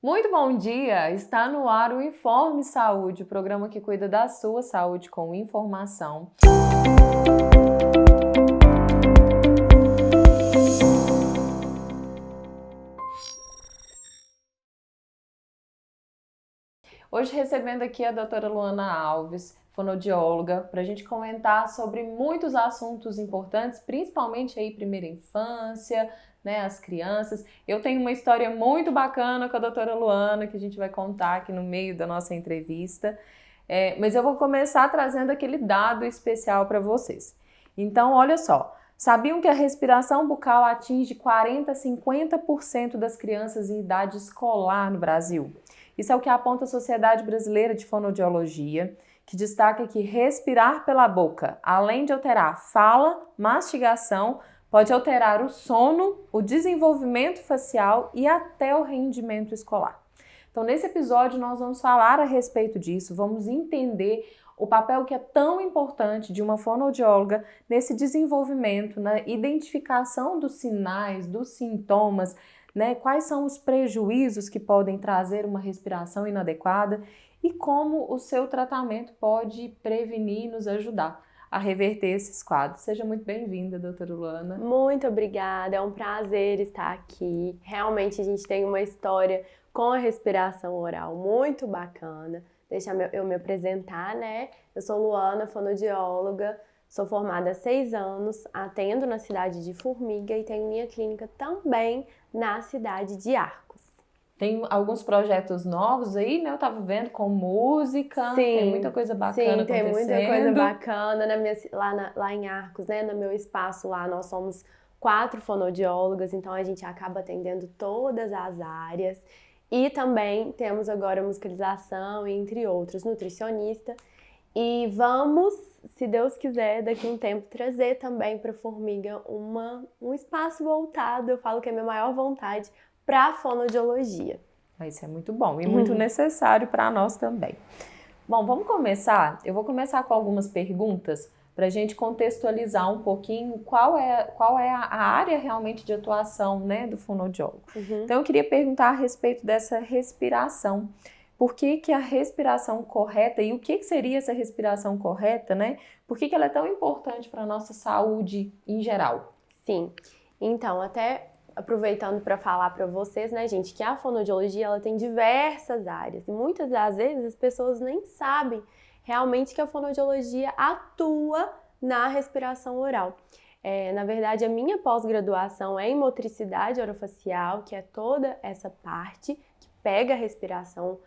Muito bom dia! Está no ar o Informe Saúde, o programa que cuida da sua saúde com informação. Hoje recebendo aqui a doutora Luana Alves, fonoaudióloga, para a gente comentar sobre muitos assuntos importantes, principalmente aí primeira infância, né, as crianças. Eu tenho uma história muito bacana com a doutora Luana, que a gente vai contar aqui no meio da nossa entrevista, mas eu vou começar trazendo aquele dado especial para vocês. Então, olha só, sabiam que a respiração bucal atinge 40% a 50% das crianças em idade escolar no Brasil? Isso é o que aponta a Sociedade Brasileira de Fonoaudiologia, que destaca que respirar pela boca, além de alterar fala, mastigação, pode alterar o sono, o desenvolvimento facial e até o rendimento escolar. Então, nesse episódio, nós vamos falar a respeito disso, vamos entender o papel que é tão importante de uma fonoaudióloga nesse desenvolvimento, na identificação dos sinais, dos sintomas, né? Quais são os prejuízos que podem trazer uma respiração inadequada e como o seu tratamento pode prevenir e nos ajudar a reverter esses quadros. Seja muito bem-vinda, doutora Luana. Muito obrigada, é um prazer estar aqui. Realmente a gente tem uma história com a respiração oral muito bacana. Deixa eu me apresentar, né? Eu sou Luana, fonoaudióloga, sou formada há 6 anos, atendo na cidade de Formiga e tenho minha clínica também na cidade de Arcos. Tem alguns projetos novos aí, né? Eu tava vendo com música, sim, tem muita coisa bacana acontecendo. Sim, tem muita coisa bacana lá em Arcos, né? No meu espaço lá, nós somos 4 fonoaudiólogas, então a gente acaba atendendo todas as áreas. E também temos agora musicalização, entre outros, nutricionista. E vamos, se Deus quiser, daqui a um tempo, trazer também para Formiga um espaço voltado, eu falo que é a minha maior vontade, para a fonoaudiologia. Isso é muito bom e muito necessário para nós também. Bom, vamos começar? Eu vou começar com algumas perguntas para a gente contextualizar um pouquinho qual é a área realmente de atuação, né, do fonoaudiólogo. Então, eu queria perguntar a respeito dessa respiração. Por que a respiração correta e o que seria essa respiração correta, né? Por que ela é tão importante para a nossa saúde em geral? Sim, então até aproveitando para falar para vocês, né, gente, que a fonoaudiologia ela tem diversas áreas e muitas das vezes as pessoas nem sabem realmente que a fonoaudiologia atua na respiração oral. Na verdade, a minha pós-graduação é em motricidade orofacial, que é toda essa parte que pega a respiração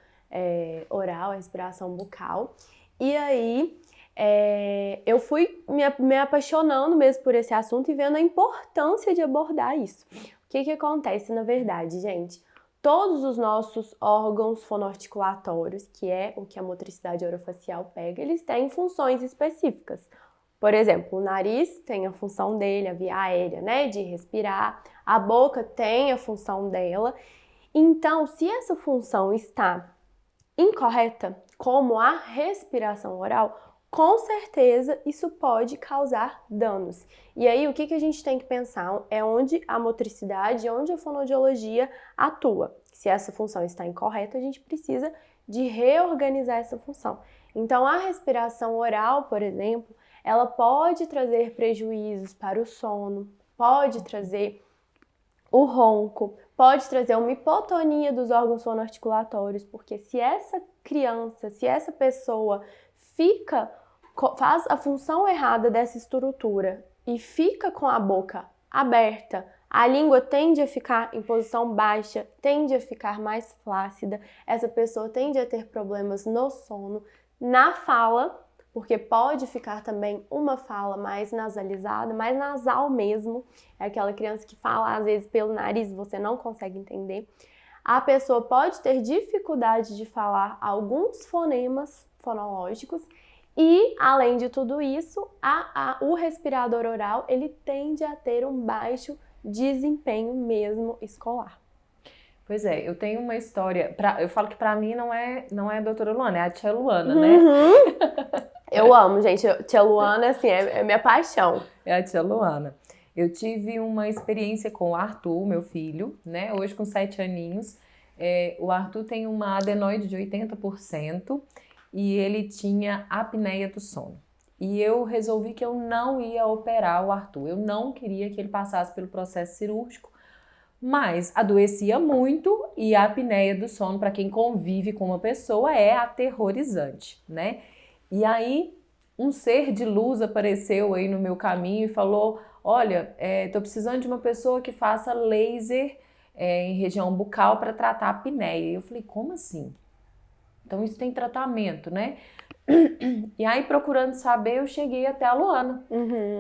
oral, a respiração bucal. E aí, eu fui me apaixonando mesmo por esse assunto e vendo a importância de abordar isso. O que acontece, na verdade, gente? Todos os nossos órgãos fonoarticulatórios, que é o que a motricidade orofacial pega, eles têm funções específicas. Por exemplo, o nariz tem a função dele, a via aérea, né, de respirar. A boca tem a função dela. Então, se essa função está incorreta, como a respiração oral, com certeza isso pode causar danos. E aí o que a gente tem que pensar é onde a motricidade, onde a fonoaudiologia atua. Se essa função está incorreta, a gente precisa de reorganizar essa função. Então a respiração oral, por exemplo, ela pode trazer prejuízos para o sono, pode trazer o ronco, pode trazer uma hipotonia dos órgãos fonoarticulatórios, porque se essa criança, se essa pessoa faz a função errada dessa estrutura e fica com a boca aberta, a língua tende a ficar em posição baixa, tende a ficar mais flácida, essa pessoa tende a ter problemas no sono, na fala, porque pode ficar também uma fala mais nasalizada, mais nasal mesmo, é aquela criança que fala às vezes pelo nariz, você não consegue entender. A pessoa pode ter dificuldade de falar alguns fonemas fonológicos e, além de tudo isso, o respirador oral ele tende a ter um baixo desempenho mesmo escolar. Pois é, eu tenho uma história, eu falo que pra mim não é a doutora Luana, é a tia Luana, né? Eu amo, gente, tia Luana, assim, é minha paixão. É a tia Luana. Eu tive uma experiência com o Arthur, meu filho, né? Hoje com 7 aninhos. O Arthur tem uma adenoide de 80% e ele tinha apneia do sono. E eu resolvi que eu não ia operar o Arthur. Eu não queria que ele passasse pelo processo cirúrgico, mas adoecia muito e a apneia do sono, para quem convive com uma pessoa, é aterrorizante, né? E aí um ser de luz apareceu aí no meu caminho e falou: olha, tô precisando de uma pessoa que faça laser em região bucal para tratar a apneia. E eu falei: como assim? Então isso tem tratamento, né? E aí, procurando saber, eu cheguei até a Luana,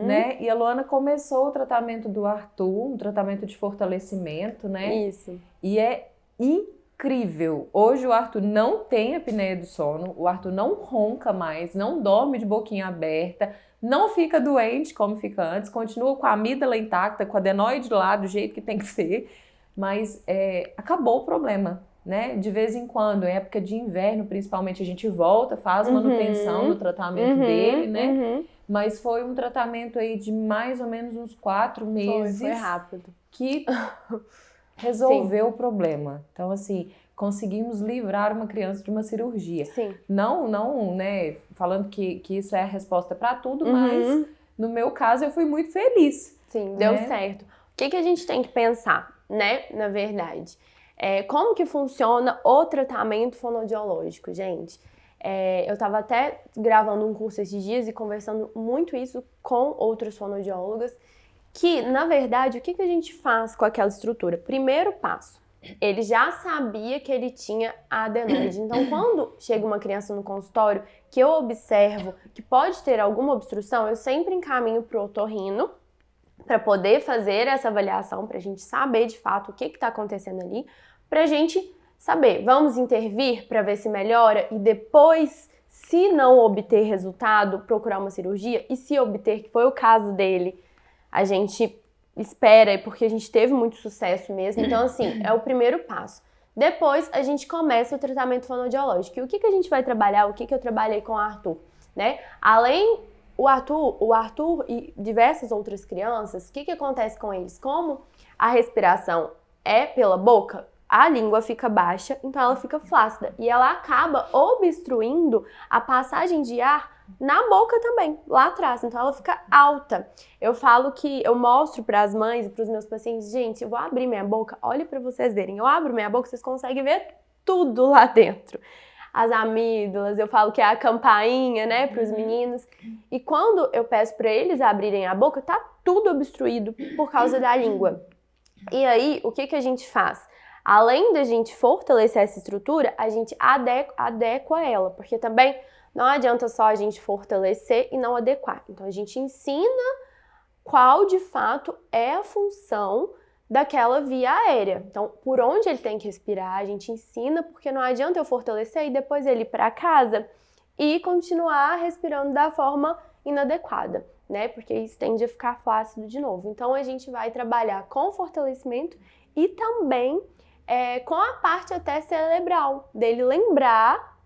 né? E a Luana começou o tratamento do Arthur, um tratamento de fortalecimento, né? Isso. E é incrível. Hoje o Arthur não tem apneia do sono, o Arthur não ronca mais, não dorme de boquinha aberta, não fica doente como fica antes, continua com a amígdala intacta, com a adenoide lá do jeito que tem que ser, mas acabou o problema. Né? De vez em quando, em época de inverno, principalmente, a gente volta, faz manutenção no tratamento dele, né? Mas foi um tratamento aí de mais ou menos uns 4 meses. Foi rápido. Que resolveu o problema. Então, assim, conseguimos livrar uma criança de uma cirurgia. Sim. Não, né, falando que isso é a resposta para tudo, mas no meu caso eu fui muito feliz. Sim, deu certo. O que a gente tem que pensar, né, na verdade? Como que funciona o tratamento fonoaudiológico, gente? Eu estava até gravando um curso esses dias e conversando muito isso com outras fonoaudiólogas, que, na verdade, o que a gente faz com aquela estrutura? Primeiro passo, ele já sabia que ele tinha adenoide. Então, quando chega uma criança no consultório, que eu observo que pode ter alguma obstrução, eu sempre encaminho para o otorrino, para poder fazer essa avaliação, para a gente saber de fato o que está acontecendo ali, para a gente saber, vamos intervir para ver se melhora e depois, se não obter resultado, procurar uma cirurgia, e se obter, que foi o caso dele, a gente espera, porque a gente teve muito sucesso mesmo. Então, assim, é o primeiro passo. Depois, a gente começa o tratamento fonoaudiológico. E o que a gente vai trabalhar, o que eu trabalhei com o Arthur, né? Além o Arthur e diversas outras crianças, o que acontece com eles? Como a respiração é pela boca, a língua fica baixa, então ela fica flácida. E ela acaba obstruindo a passagem de ar na boca também, lá atrás. Então ela fica alta. Eu falo que eu mostro para as mães e para os meus pacientes: gente, eu vou abrir minha boca, olha para vocês verem. Eu abro minha boca, vocês conseguem ver tudo lá dentro. As amígdalas, eu falo que é a campainha, né, para os meninos. E quando eu peço para eles abrirem a boca, tá tudo obstruído por causa da língua. E aí, o que a gente faz? Além da gente fortalecer essa estrutura, a gente adequa ela, porque também não adianta só a gente fortalecer e não adequar. Então, a gente ensina qual de fato é a função daquela via aérea. Então, por onde ele tem que respirar, a gente ensina, porque não adianta eu fortalecer e depois ele ir para casa e continuar respirando da forma inadequada, né? Porque isso tende a ficar flácido de novo. Então, a gente vai trabalhar com fortalecimento e também com a parte até cerebral, dele lembrar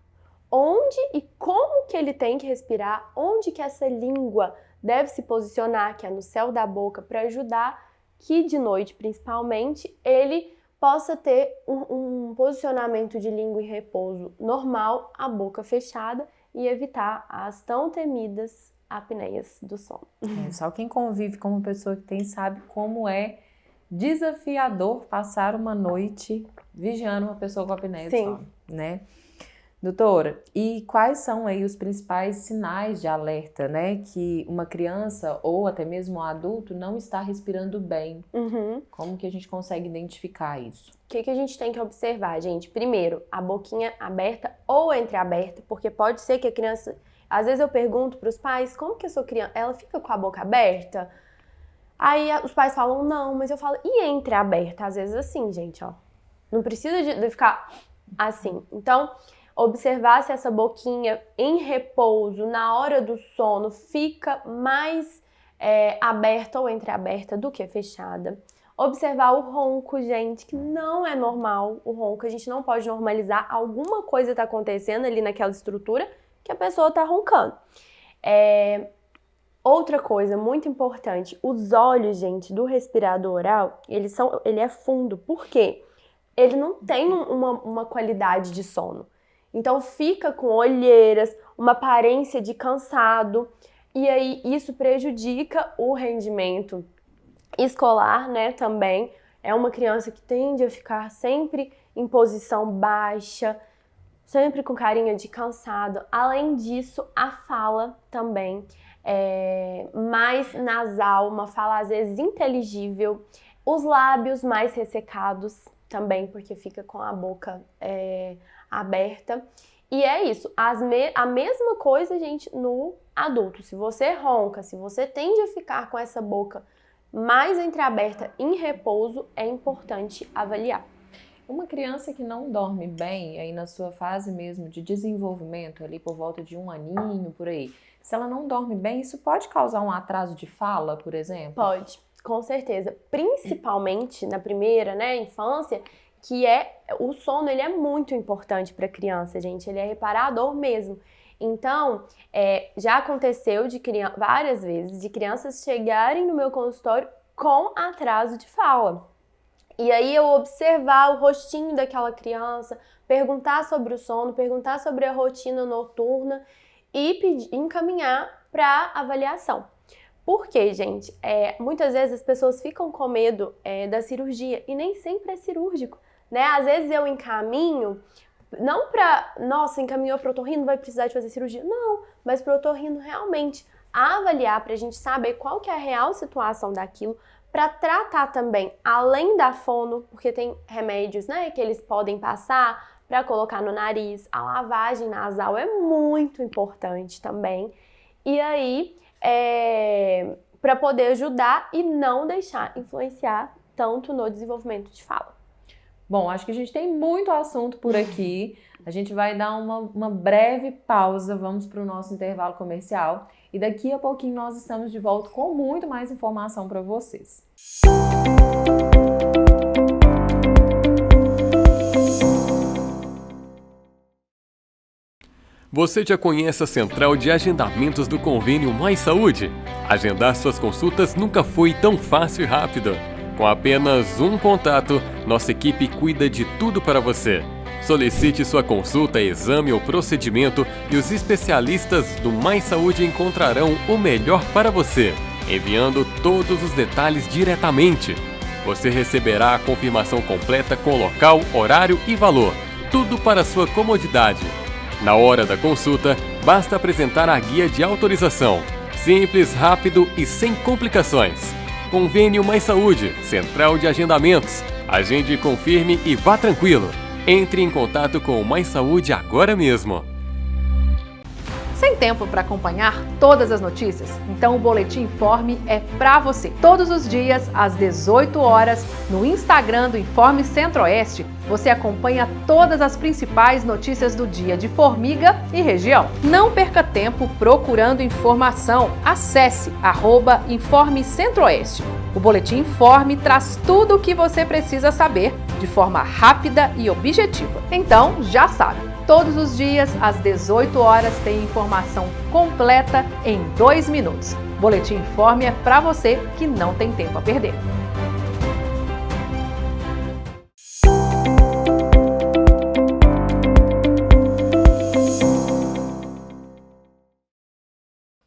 onde e como que ele tem que respirar, onde que essa língua deve se posicionar, que é no céu da boca, para ajudar que de noite, principalmente, ele possa ter um posicionamento de língua em repouso normal, a boca fechada, e evitar as tão temidas apneias do sono. Só quem convive com uma pessoa que tem sabe como é desafiador passar uma noite vigiando uma pessoa com apneia do sono, né? Doutora, e quais são aí os principais sinais de alerta, né, que uma criança ou até mesmo um adulto não está respirando bem? Como que a gente consegue identificar isso? O que a gente tem que observar, gente? Primeiro, a boquinha aberta ou entreaberta, porque pode ser que a criança... Às vezes eu pergunto para os pais, como que a sua criança... Ela fica com a boca aberta? Aí os pais falam, não, mas eu falo, e entreaberta? Às vezes assim, gente, ó. Não precisa de ficar assim. Então... observar se essa boquinha em repouso, na hora do sono, fica mais aberta ou entreaberta do que fechada. Observar o ronco, gente, que não é normal o ronco. A gente não pode normalizar. Alguma coisa está acontecendo ali naquela estrutura que a pessoa está roncando. Outra coisa muito importante, os olhos, gente, do respirador oral, ele é fundo. Por quê? ele não tem uma qualidade de sono. Então fica com olheiras, uma aparência de cansado, e aí isso prejudica o rendimento escolar, né, também. É uma criança que tende a ficar sempre em posição baixa, sempre com carinha de cansado. Além disso, a fala também é mais nasal, uma fala às vezes inteligível. Os lábios mais ressecados também, porque fica com a boca aberta. E é isso, a mesma coisa, gente, no adulto. Se você ronca, se você tende a ficar com essa boca mais entreaberta em repouso, é importante avaliar. Uma criança que não dorme bem, aí na sua fase mesmo de desenvolvimento, ali por volta de 1 aninho, por aí, se ela não dorme bem, isso pode causar um atraso de fala, por exemplo? Pode, com certeza. Principalmente na primeira, né, infância, que o sono, ele é muito importante para a criança, gente. Ele é reparador mesmo. Então, já aconteceu várias vezes de crianças chegarem no meu consultório com atraso de fala. E aí eu observar o rostinho daquela criança, perguntar sobre o sono, perguntar sobre a rotina noturna e encaminhar para avaliação. Por quê, gente? Muitas vezes as pessoas ficam com medo da cirurgia e nem sempre é cirúrgico, né? Às vezes eu encaminho, não para, nossa, encaminhou para o otorrino, vai precisar de fazer cirurgia. Não, mas para o otorrino realmente avaliar, para a gente saber qual que é a real situação daquilo, para tratar também, além da fono, porque tem remédios, né, que eles podem passar para colocar no nariz. A lavagem nasal é muito importante também. E aí, para poder ajudar e não deixar influenciar tanto no desenvolvimento de fala. Bom, acho que a gente tem muito assunto por aqui. A gente vai dar uma breve pausa, vamos para o nosso intervalo comercial. E daqui a pouquinho nós estamos de volta com muito mais informação para vocês. Você já conhece a central de agendamentos do Convênio Mais Saúde? Agendar suas consultas nunca foi tão fácil e rápido. Com apenas um contato, nossa equipe cuida de tudo para você. Solicite sua consulta, exame ou procedimento e os especialistas do Mais Saúde encontrarão o melhor para você, enviando todos os detalhes diretamente. Você receberá a confirmação completa com local, horário e valor, tudo para sua comodidade. Na hora da consulta, basta apresentar a guia de autorização. Simples, rápido e sem complicações. Convênio Mais Saúde, Central de Agendamentos. Agende, confirme e vá tranquilo. Entre em contato com o Mais Saúde agora mesmo. Sem tempo para acompanhar todas as notícias? Então o Boletim Informe é para você. Todos os dias, às 18 horas, no Instagram do Informe Centro-Oeste, você acompanha todas as principais notícias do dia de Formiga e região. Não perca tempo procurando informação. Acesse @Informe Centro-Oeste. O Boletim Informe traz tudo o que você precisa saber de forma rápida e objetiva. Então, já sabe, todos os dias, às 18 horas, tem informação completa em 2 minutos. Boletim Informe é para você que não tem tempo a perder.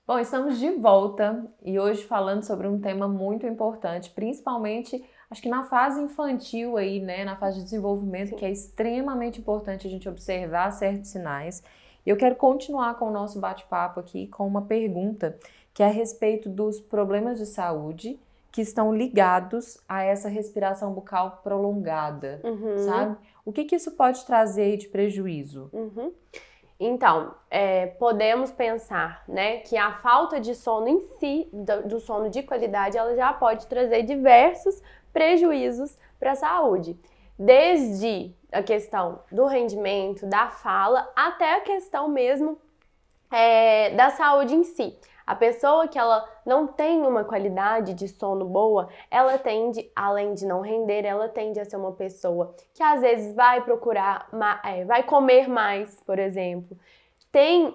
Bom, estamos de volta e hoje falando sobre um tema muito importante, principalmente, acho que na fase infantil aí, né, na fase de desenvolvimento, que é extremamente importante a gente observar certos sinais. E eu quero continuar com o nosso bate-papo aqui com uma pergunta que é a respeito dos problemas de saúde que estão ligados a essa respiração bucal prolongada, sabe? O que isso pode trazer de prejuízo? Então, podemos pensar, né, que a falta de sono em si, do sono de qualidade, ela já pode trazer diversos prejuízos para a saúde. Desde a questão do rendimento, da fala, até a questão mesmo da saúde em si. A pessoa que ela não tem uma qualidade de sono boa, ela tende, além de não render, ela tende a ser uma pessoa que às vezes vai procurar, vai comer mais, por exemplo. Tem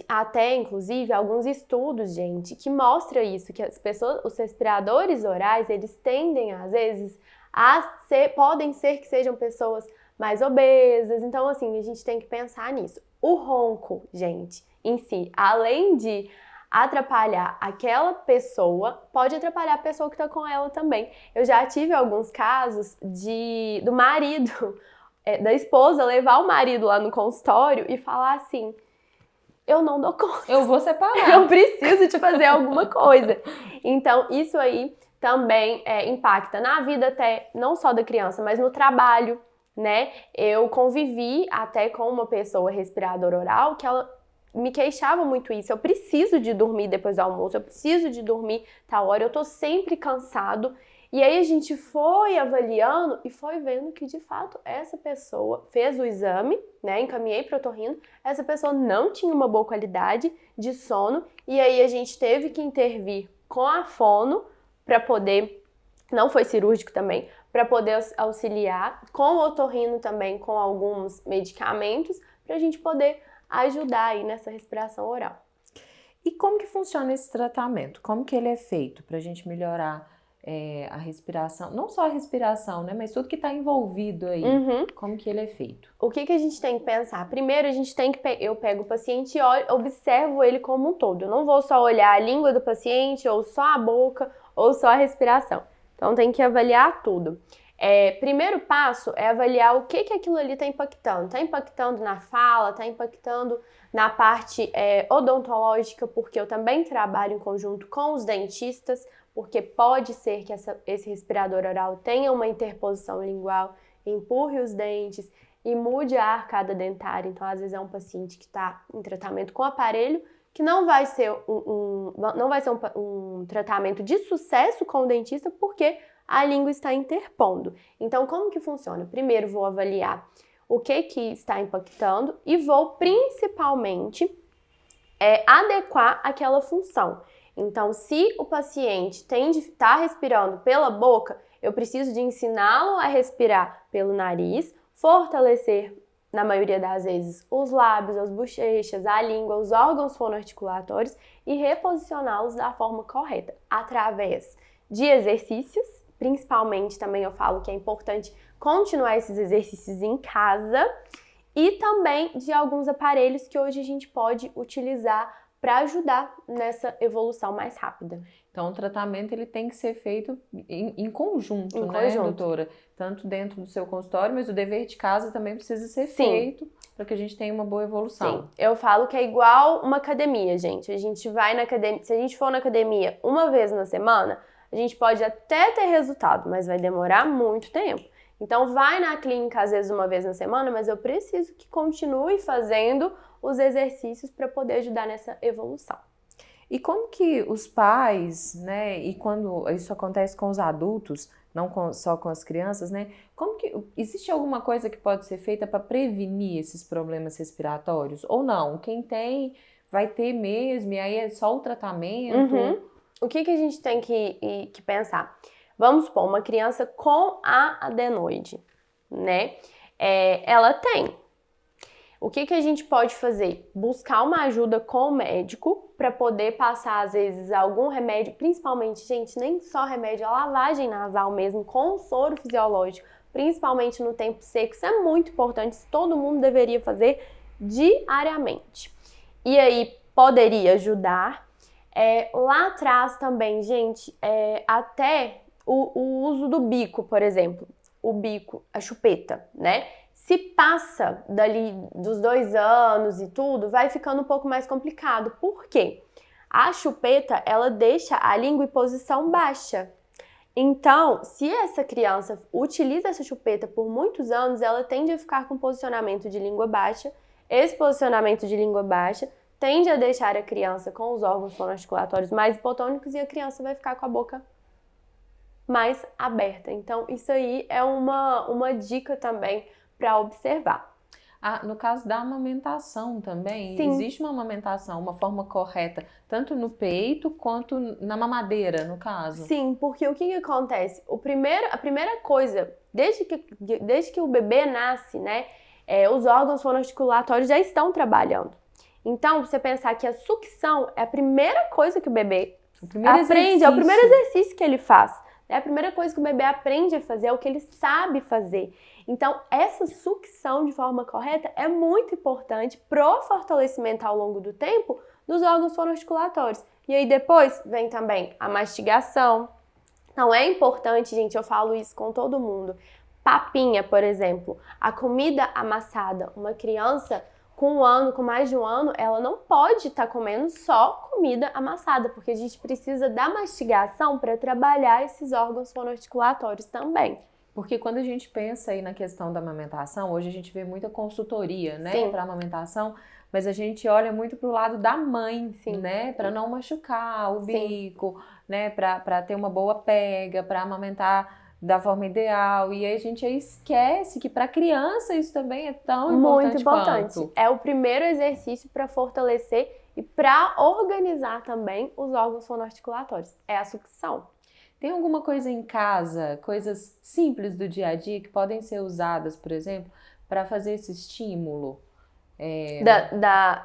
até, inclusive, alguns estudos, gente, que mostram isso, que as pessoas, os respiradores orais, eles tendem, às vezes, podem ser que sejam pessoas mais obesas. Então, assim, a gente tem que pensar nisso. O ronco, gente, em si, além de atrapalhar aquela pessoa, pode atrapalhar a pessoa que tá com ela também. Eu já tive alguns casos do marido, da esposa, levar o marido lá no consultório e falar assim: eu não dou conta. Eu vou separar. Eu preciso te fazer alguma coisa. Então, isso aí também impacta na vida até, não só da criança, mas no trabalho, né? Eu convivi até com uma pessoa respiradora oral que ela me queixava muito isso. Eu preciso de dormir depois do almoço, eu preciso de dormir tal hora, eu tô sempre cansado. E aí a gente foi avaliando e foi vendo que, de fato, essa pessoa fez o exame, né? Encaminhei para o otorrino, essa pessoa não tinha uma boa qualidade de sono e aí a gente teve que intervir com a fono para poder, não foi cirúrgico também, para poder auxiliar, com o otorrino também, com alguns medicamentos, para a gente poder ajudar aí nessa respiração oral. E como que funciona esse tratamento? Como que ele é feito para a gente melhorar a respiração? Não só a respiração, né? Mas tudo que está envolvido aí. Como que ele é feito? O que a gente tem que pensar? Primeiro, a gente tem que eu pego o paciente e observo ele como um todo. Eu não vou só olhar a língua do paciente, ou só a boca, ou só a respiração. Então, tem que avaliar tudo. Primeiro passo é avaliar o que aquilo ali está impactando. Está impactando na fala, está impactando na parte odontológica, porque eu também trabalho em conjunto com os dentistas, porque pode ser que esse respirador oral tenha uma interposição lingual, empurre os dentes e mude a arcada dentária. Então, às vezes é um paciente que está em tratamento com aparelho, que não vai ser um tratamento de sucesso com o dentista, porque a língua está interpondo. Então, como que funciona? Primeiro, vou avaliar o que está impactando e vou principalmente adequar aquela função. Então, se o paciente está respirando pela boca, eu preciso de ensiná-lo a respirar pelo nariz, fortalecer, na maioria das vezes, os lábios, as bochechas, a língua, os órgãos fonoarticulatórios e reposicioná-los da forma correta, através de exercícios. Principalmente também eu falo que é importante continuar esses exercícios em casa e também de alguns aparelhos que hoje a gente pode utilizar para ajudar nessa evolução mais rápida. Então, o tratamento ele tem que ser feito em conjunto, em né, conjunto, doutora? Tanto dentro do seu consultório, mas o dever de casa também precisa ser feito para que a gente tenha uma boa evolução. Sim, eu falo que é igual uma academia, gente. A gente vai na academia, se a gente for na academia uma vez na semana, a gente pode até ter resultado, mas vai demorar muito tempo. Então, vai na clínica às vezes uma vez na semana, mas eu preciso que continue fazendo os exercícios para poder ajudar nessa evolução. E como que os pais, né, e quando isso acontece com os adultos, não só com as crianças, né, como que existe alguma coisa que pode ser feita para prevenir esses problemas respiratórios? Ou não? Quem tem vai ter mesmo, e aí é só o tratamento? O que a gente tem que pensar? Vamos supor, uma criança com a adenoide, né? Ela tem. O que a gente pode fazer? Buscar uma ajuda com o médico para poder passar, às vezes, algum remédio, principalmente, gente, nem só remédio, a lavagem nasal mesmo, com soro fisiológico, principalmente no tempo seco. Isso é muito importante, isso todo mundo deveria fazer diariamente. E aí, poderia ajudar. Lá atrás também, gente, até o uso do bico, por exemplo, o bico, a chupeta, né? Se passa dali dos 2 anos e tudo, vai ficando um pouco mais complicado. Por quê? A chupeta, ela deixa a língua em posição baixa. Então, se essa criança utiliza essa chupeta por muitos anos, ela tende a ficar com posicionamento de língua baixa. Esse posicionamento de língua baixa tende a deixar a criança com os órgãos fonoarticulatórios mais hipotônicos e a criança vai ficar com a boca mais aberta. Então, isso aí é uma dica também para observar. No caso da amamentação também, Sim. Existe uma amamentação, uma forma correta, tanto no peito quanto na mamadeira, no caso? Sim, porque o que acontece? A primeira coisa, desde que o bebê nasce, né, os órgãos fonoarticulatórios já estão trabalhando. Então, você pensar que a sucção é a primeira coisa que o bebê aprende, é o primeiro exercício que ele faz. É a primeira coisa que o bebê aprende a fazer, é o que ele sabe fazer. Então, essa sucção de forma correta é muito importante pro fortalecimento ao longo do tempo dos órgãos fonoarticulatórios. E aí depois vem também a mastigação. Então, é importante, gente, eu falo isso com todo mundo. Papinha, por exemplo, a comida amassada. Uma criança com 1 ano, com mais de 1 ano, ela não pode estar comendo só comida amassada, porque a gente precisa da mastigação para trabalhar esses órgãos fonoarticulatórios também. Porque quando a gente pensa aí na questão da amamentação, hoje a gente vê muita consultoria, né, para amamentação, mas a gente olha muito pro lado da mãe, né, para não machucar o bico, né, para ter uma boa pega, para amamentar da forma ideal. E aí a gente esquece que para criança isso também é tão muito importante quanto. É o primeiro exercício para fortalecer e para organizar também os órgãos fonoarticulatórios. É a sucção. Tem alguma coisa em casa, coisas simples do dia a dia que podem ser usadas, por exemplo, para fazer esse estímulo?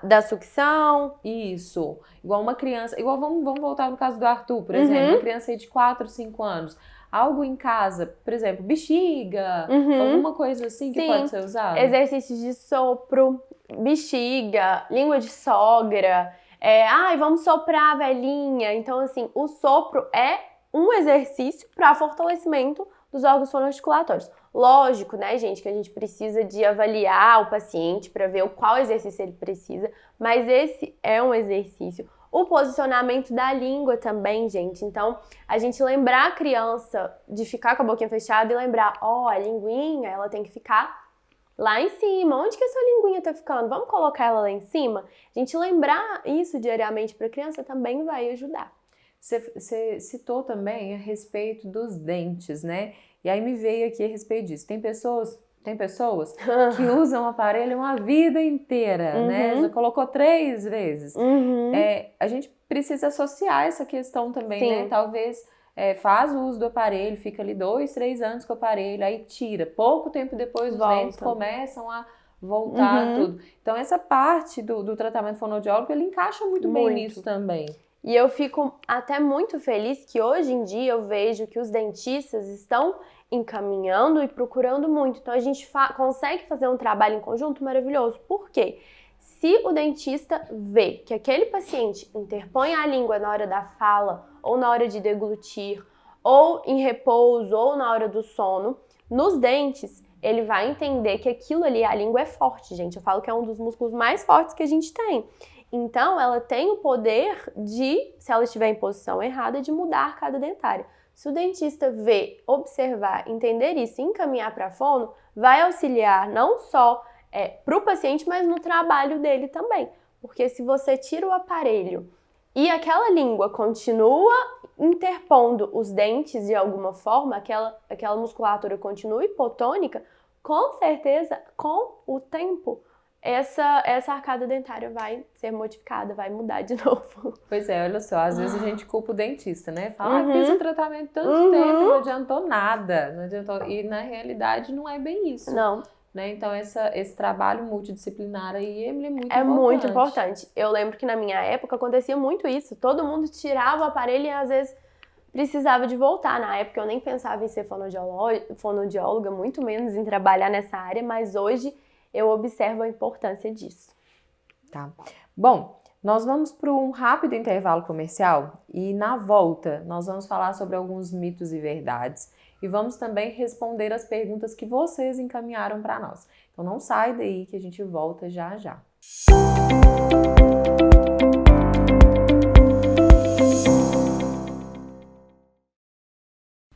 Da sucção? Isso. Igual uma criança, vamos voltar no caso do Arthur, por exemplo, uma criança aí de 4, 5 anos. Algo em casa, por exemplo, bexiga, alguma coisa assim que pode ser usado? Exercícios de sopro, bexiga, língua de sogra, vamos soprar a velhinha. Então, assim, o sopro é um exercício para fortalecimento dos órgãos fonoarticulatórios. Lógico, né, gente, que a gente precisa de avaliar o paciente para ver qual exercício ele precisa, mas esse é um exercício. O posicionamento da língua também, gente. Então, a gente lembrar a criança de ficar com a boquinha fechada e lembrar, a linguinha, ela tem que ficar lá em cima. Onde que a sua linguinha tá ficando? Vamos colocar ela lá em cima? A gente lembrar isso diariamente para a criança também vai ajudar. Você citou também a respeito dos dentes, né? E aí me veio aqui a respeito disso. Tem pessoas que usam o aparelho uma vida inteira, né? Já colocou 3 vezes. A gente precisa associar essa questão também, né? Talvez faz o uso do aparelho, fica ali 2, 3 anos com o aparelho, aí tira. Pouco tempo depois os dentes começam a voltar tudo. Então essa parte do tratamento fonoaudiólogo, ele encaixa muito bem nisso também. E eu fico até muito feliz que hoje em dia eu vejo que os dentistas estão encaminhando e procurando muito. Então a gente consegue fazer um trabalho em conjunto maravilhoso. Por quê? Se o dentista vê que aquele paciente interpõe a língua na hora da fala, ou na hora de deglutir, ou em repouso, ou na hora do sono, nos dentes, ele vai entender que aquilo ali, a língua é forte, gente. Eu falo que é um dos músculos mais fortes que a gente tem. Então, ela tem o poder de, se ela estiver em posição errada, de mudar a arcada dentária. Se o dentista ver, observar, entender isso e encaminhar para a fono, vai auxiliar não só para o paciente, mas no trabalho dele também. Porque se você tira o aparelho e aquela língua continua interpondo os dentes de alguma forma, aquela musculatura continua hipotônica, com certeza, com o tempo, essa arcada dentária vai ser modificada, vai mudar de novo. Pois é, olha só, às vezes a gente culpa o dentista, né? Fala, fiz o tratamento tanto tempo, não adiantou nada, não adiantou. E na realidade não é bem isso. Não. Né? Então esse trabalho multidisciplinar aí é muito importante. É muito importante. Eu lembro que na minha época acontecia muito isso, todo mundo tirava o aparelho e às vezes precisava de voltar. Na época eu nem pensava em ser fonoaudióloga, muito menos em trabalhar nessa área, mas hoje eu observo a importância disso. Tá. Bom, nós vamos para um rápido intervalo comercial e na volta nós vamos falar sobre alguns mitos e verdades e vamos também responder as perguntas que vocês encaminharam para nós. Então não sai daí que a gente volta já já.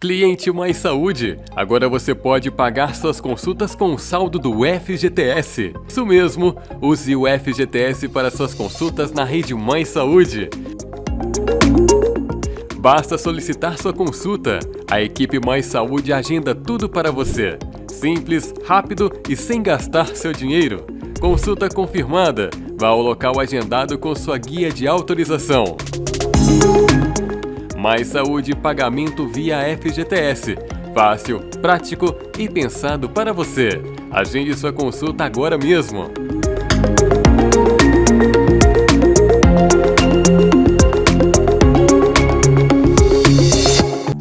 Cliente Mais Saúde, agora você pode pagar suas consultas com o saldo do FGTS. Isso mesmo, use o FGTS para suas consultas na rede Mais Saúde. Basta solicitar sua consulta. A equipe Mais Saúde agenda tudo para você. Simples, rápido e sem gastar seu dinheiro. Consulta confirmada. Vá ao local agendado com sua guia de autorização. Mais Saúde pagamento via FGTS. Fácil, prático e pensado para você. Agende sua consulta agora mesmo.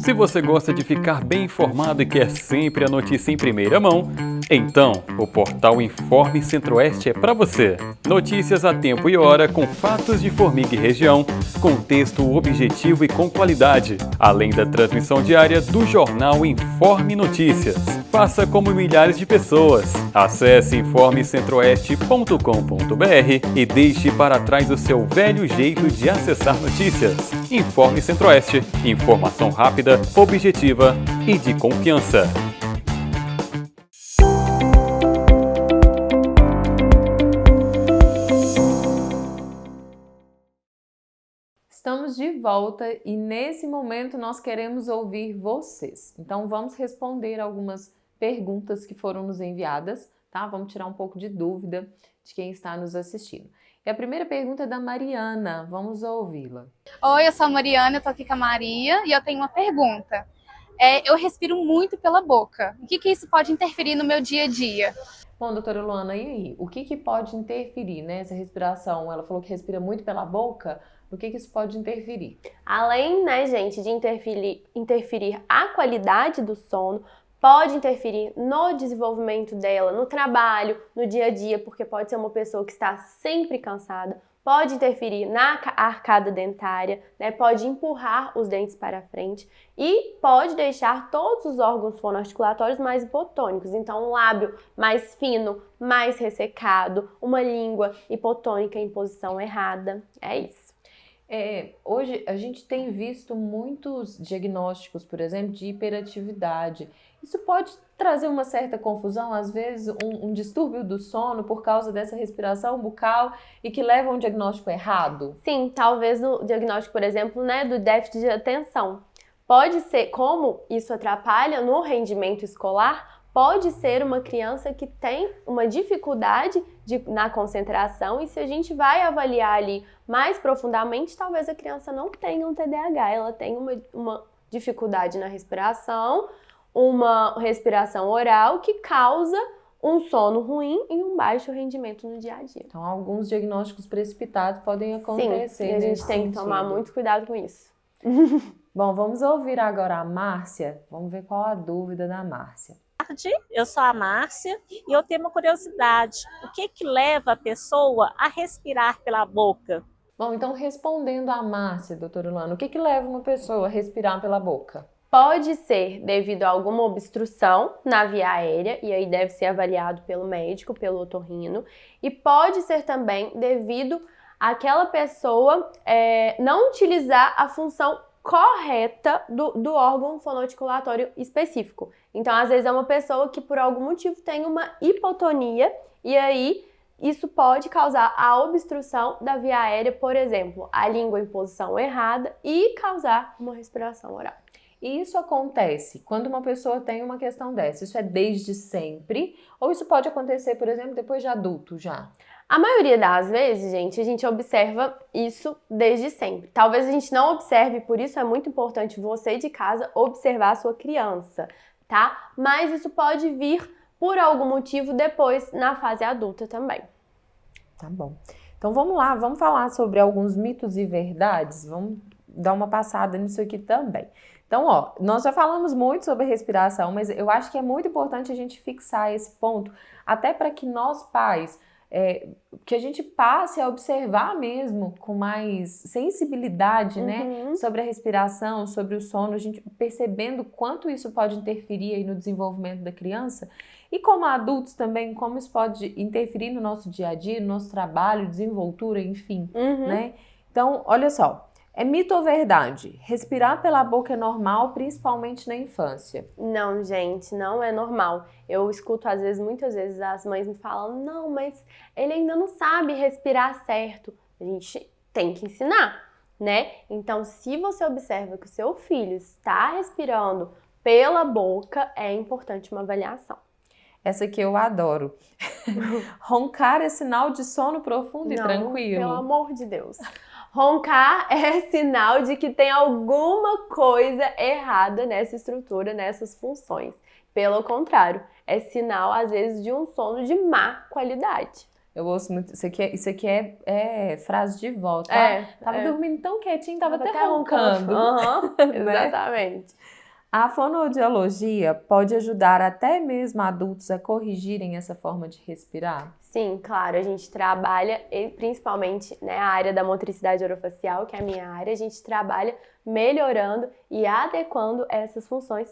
Se você gosta de ficar bem informado e quer sempre a notícia em primeira mão, então o portal Informe Centro-Oeste é para você. Notícias a tempo e hora com fatos de Formiga e região, com texto objetivo e com qualidade, além da transmissão diária do jornal Informe Notícias. Faça como milhares de pessoas. Acesse informecentroeste.com.br e deixe para trás o seu velho jeito de acessar notícias. Informe Centro-Oeste. Informação rápida, objetiva e de confiança. Estamos de volta e nesse momento nós queremos ouvir vocês. Então vamos responder algumas perguntas que foram nos enviadas, tá? Vamos tirar um pouco de dúvida de quem está nos assistindo. E a primeira pergunta é da Mariana, vamos ouvi-la. Oi, eu sou a Mariana, eu tô aqui com a Maria e eu tenho uma pergunta. Eu respiro muito pela boca. O que isso pode interferir no meu dia a dia? Bom, doutora Luana, e aí? O que pode interferir, né? Essa respiração, ela falou que respira muito pela boca, o que isso pode interferir? Além, né, gente, de interferir a qualidade do sono, pode interferir no desenvolvimento dela, no trabalho, no dia a dia, porque pode ser uma pessoa que está sempre cansada, pode interferir na arcada dentária, né, pode empurrar os dentes para frente e pode deixar todos os órgãos fonoarticulatórios mais hipotônicos. Então, um lábio mais fino, mais ressecado, uma língua hipotônica em posição errada. É isso. Hoje a gente tem visto muitos diagnósticos, por exemplo, de hiperatividade. Isso pode trazer uma certa confusão, às vezes um distúrbio do sono por causa dessa respiração bucal e que leva a um diagnóstico errado? Sim, talvez no diagnóstico, por exemplo, né, do déficit de atenção. Pode ser, como isso atrapalha no rendimento escolar, pode ser uma criança que tem uma dificuldade na concentração e se a gente vai avaliar ali mais profundamente, talvez a criança não tenha um TDAH, ela tem uma dificuldade na respiração, uma respiração oral que causa um sono ruim e um baixo rendimento no dia a dia. Então, alguns diagnósticos precipitados podem acontecer. Sim, e a gente tem que tomar muito cuidado com isso. Bom, vamos ouvir agora a Márcia. Vamos ver qual a dúvida da Márcia. Eu sou a Márcia e eu tenho uma curiosidade. O que leva a pessoa a respirar pela boca? Bom, então respondendo a Márcia, doutora Luana, o que leva uma pessoa a respirar pela boca? Pode ser devido a alguma obstrução na via aérea, e aí deve ser avaliado pelo médico, pelo otorrino, e pode ser também devido àquela pessoa não utilizar a função correta do órgão fonoarticulatório específico. Então, às vezes é uma pessoa que por algum motivo tem uma hipotonia e aí isso pode causar a obstrução da via aérea, por exemplo, a língua em posição errada e causar uma respiração oral. E isso acontece quando uma pessoa tem uma questão dessa? Isso é desde sempre? Ou isso pode acontecer, por exemplo, depois de adulto já? A maioria das vezes, gente, a gente observa isso desde sempre. Talvez a gente não observe, por isso é muito importante você de casa observar a sua criança, tá? Mas isso pode vir por algum motivo depois na fase adulta também. Tá bom. Então vamos lá, vamos falar sobre alguns mitos e verdades. Vamos dar uma passada nisso aqui também. Então, nós já falamos muito sobre respiração, mas eu acho que é muito importante a gente fixar esse ponto, até para que nós pais, que a gente passe a observar mesmo com mais sensibilidade, né, sobre a respiração, sobre o sono, a gente percebendo quanto isso pode interferir aí no desenvolvimento da criança e como adultos também, como isso pode interferir no nosso dia a dia, no nosso trabalho, desenvoltura, enfim, né? Então, olha só. É mito ou verdade? Respirar pela boca é normal, principalmente na infância? Não, gente, não é normal. Eu escuto, muitas vezes, as mães me falam, não, mas ele ainda não sabe respirar certo. A gente tem que ensinar, né? Então, se você observa que o seu filho está respirando pela boca, é importante uma avaliação. Essa aqui eu adoro. Roncar é sinal de sono profundo e não, tranquilo? Pelo amor de Deus. Roncar é sinal de que tem alguma coisa errada nessa estrutura, nessas funções. Pelo contrário, é sinal, às vezes, de um sono de má qualidade. Eu ouço muito. Isso aqui é frase de vó, tá? Tava dormindo tão quietinho, tava até roncando. Né? Exatamente. A fonoaudiologia pode ajudar até mesmo adultos a corrigirem essa forma de respirar? Sim, claro, a gente trabalha, principalmente, né, a área da motricidade orofacial, que é a minha área, a gente trabalha melhorando e adequando essas funções,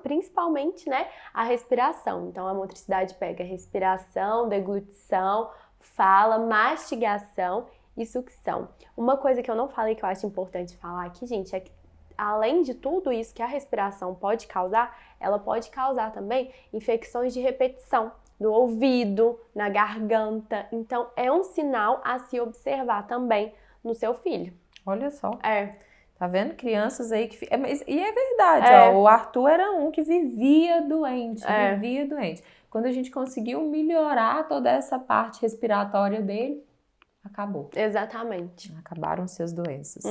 principalmente, né, a respiração. Então, a motricidade pega respiração, deglutição, fala, mastigação e sucção. Uma coisa que eu não falei que eu acho importante falar aqui, gente, é que além de tudo isso que a respiração pode causar, ela pode causar também infecções de repetição do ouvido, na garganta. Então, é um sinal a se observar também no seu filho. Olha só. É. Tá vendo? Crianças aí que... E é verdade, ó, o Arthur era um que vivia doente. Quando a gente conseguiu melhorar toda essa parte respiratória dele, acabou. Exatamente. Acabaram-se as doenças.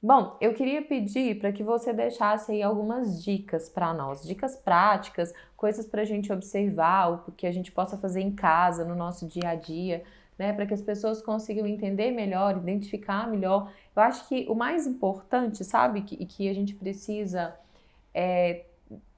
Bom, eu queria pedir para que você deixasse aí algumas dicas para nós, dicas práticas, coisas para a gente observar, o que a gente possa fazer em casa, no nosso dia a dia, né, para que as pessoas consigam entender melhor, identificar melhor. Eu acho que o mais importante, sabe, que a gente precisa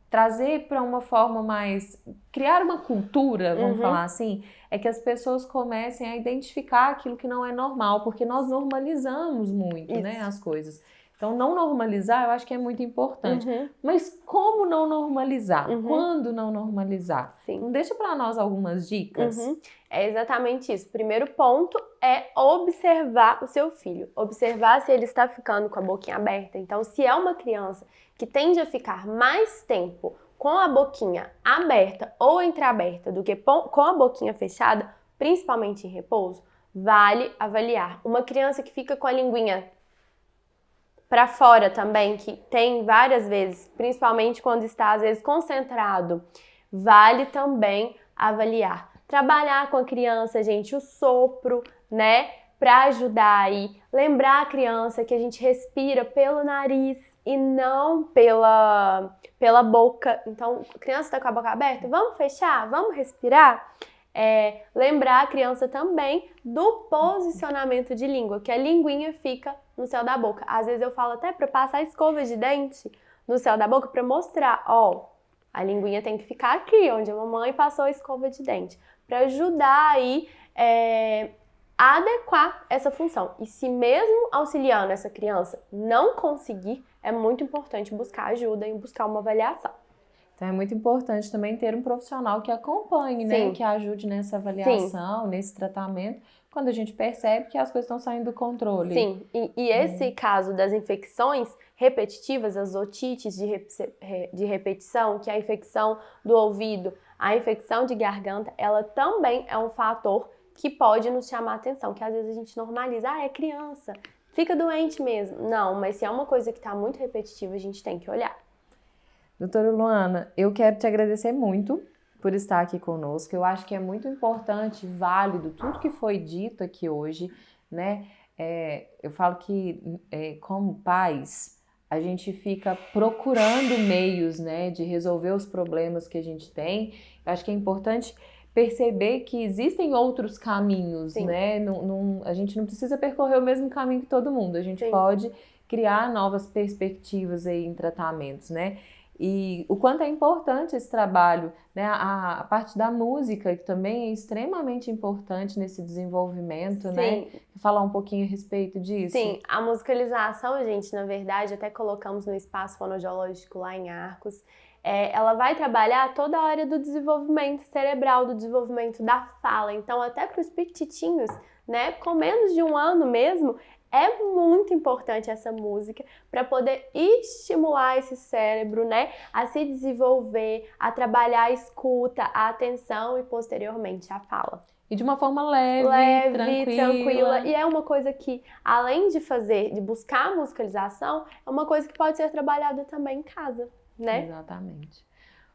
trazer para uma forma mais... criar uma cultura, vamos falar assim, é que as pessoas comecem a identificar aquilo que não é normal, porque nós normalizamos muito, né, as coisas. Então, não normalizar, eu acho que é muito importante. Mas como não normalizar? Quando não normalizar? Sim. Então, deixa para nós algumas dicas. É exatamente isso. O primeiro ponto é observar o seu filho. Observar se ele está ficando com a boquinha aberta. Então, se é uma criança que tende a ficar mais tempo com a boquinha aberta ou entreaberta do que com a boquinha fechada, principalmente em repouso, vale avaliar. Uma criança que fica com a linguinha para fora também, que tem várias vezes, principalmente quando está às vezes concentrado, vale também avaliar. Trabalhar com a criança, gente, o sopro, né, para ajudar aí. Lembrar a criança que a gente respira pelo nariz e não pela boca. Então, a criança está com a boca aberta, vamos fechar? Vamos respirar? Lembrar a criança também do posicionamento de língua, que a linguinha fica no céu da boca. Às vezes eu falo até para passar escova de dente no céu da boca para mostrar, ó, a linguinha tem que ficar aqui, onde a mamãe passou a escova de dente, para ajudar aí a adequar essa função. E se mesmo auxiliando essa criança não conseguir, é muito importante buscar ajuda e buscar uma avaliação. Então é muito importante também ter um profissional que acompanhe, né? Que ajude nessa avaliação, nesse tratamento, quando a gente percebe que as coisas estão saindo do controle. Sim, e esse caso das infecções repetitivas, as otites de repetição, que é a infecção do ouvido, a infecção de garganta, ela também é um fator que pode nos chamar a atenção, que às vezes a gente normaliza, é criança, fica doente mesmo. Não, mas se é uma coisa que está muito repetitiva, a gente tem que olhar. Doutora Luana, eu quero te agradecer muito por estar aqui conosco. Eu acho que é muito importante, válido, tudo que foi dito aqui hoje, né? Eu falo que, como pais, a gente fica procurando meios, né, de resolver os problemas que a gente tem. Eu acho que é importante perceber que existem outros caminhos, né? A gente não precisa percorrer o mesmo caminho que todo mundo. A gente pode criar novas perspectivas aí em tratamentos, né? E o quanto é importante esse trabalho, né? A parte da música, que também é extremamente importante nesse desenvolvimento, né? Falar um pouquinho a respeito disso? Sim, a musicalização, gente, na verdade, até colocamos no espaço fonoaudiológico lá em Arcos, ela vai trabalhar toda a área do desenvolvimento cerebral, do desenvolvimento da fala. Então, até para os petititinhos, né, com menos de 1 ano mesmo, é muito importante essa música para poder estimular esse cérebro, né, a se desenvolver, a trabalhar a escuta, a atenção e posteriormente a fala. E de uma forma leve, tranquila. E é uma coisa que, além de buscar a musicalização, é uma coisa que pode ser trabalhada também em casa, né? Exatamente.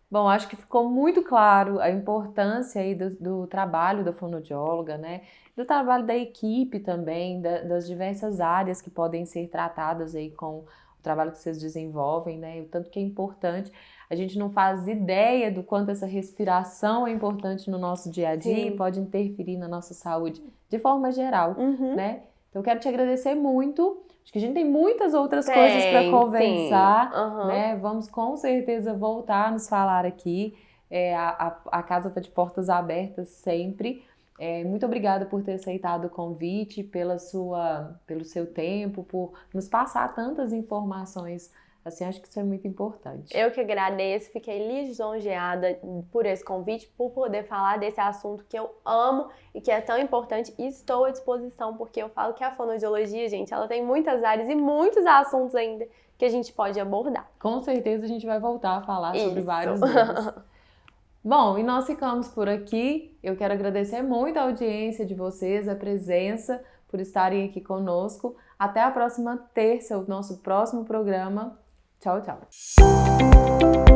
Bom, acho que ficou muito claro a importância aí do trabalho da fonoaudióloga, né? Do trabalho da equipe também, das diversas áreas que podem ser tratadas aí com o trabalho que vocês desenvolvem, né? O tanto que é importante a gente não faz ideia do quanto essa respiração é importante no nosso dia a dia e pode interferir na nossa saúde de forma geral, né? Então eu quero te agradecer muito. Acho que a gente tem muitas outras coisas para conversar, né? Vamos com certeza voltar a nos falar aqui. A casa está de portas abertas sempre. Muito obrigada por ter aceitado o convite, pelo seu tempo, por nos passar tantas informações. Assim, acho que isso é muito importante. Eu que agradeço, fiquei lisonjeada por esse convite, por poder falar desse assunto que eu amo e que é tão importante, e estou à disposição, porque eu falo que a fonoaudiologia, gente, ela tem muitas áreas e muitos assuntos ainda que a gente pode abordar. Com certeza a gente vai voltar a falar sobre vários deles. Bom, e nós ficamos por aqui. Eu quero agradecer muito a audiência de vocês, a presença, por estarem aqui conosco. Até a próxima terça, o nosso próximo programa. Tchau, tchau.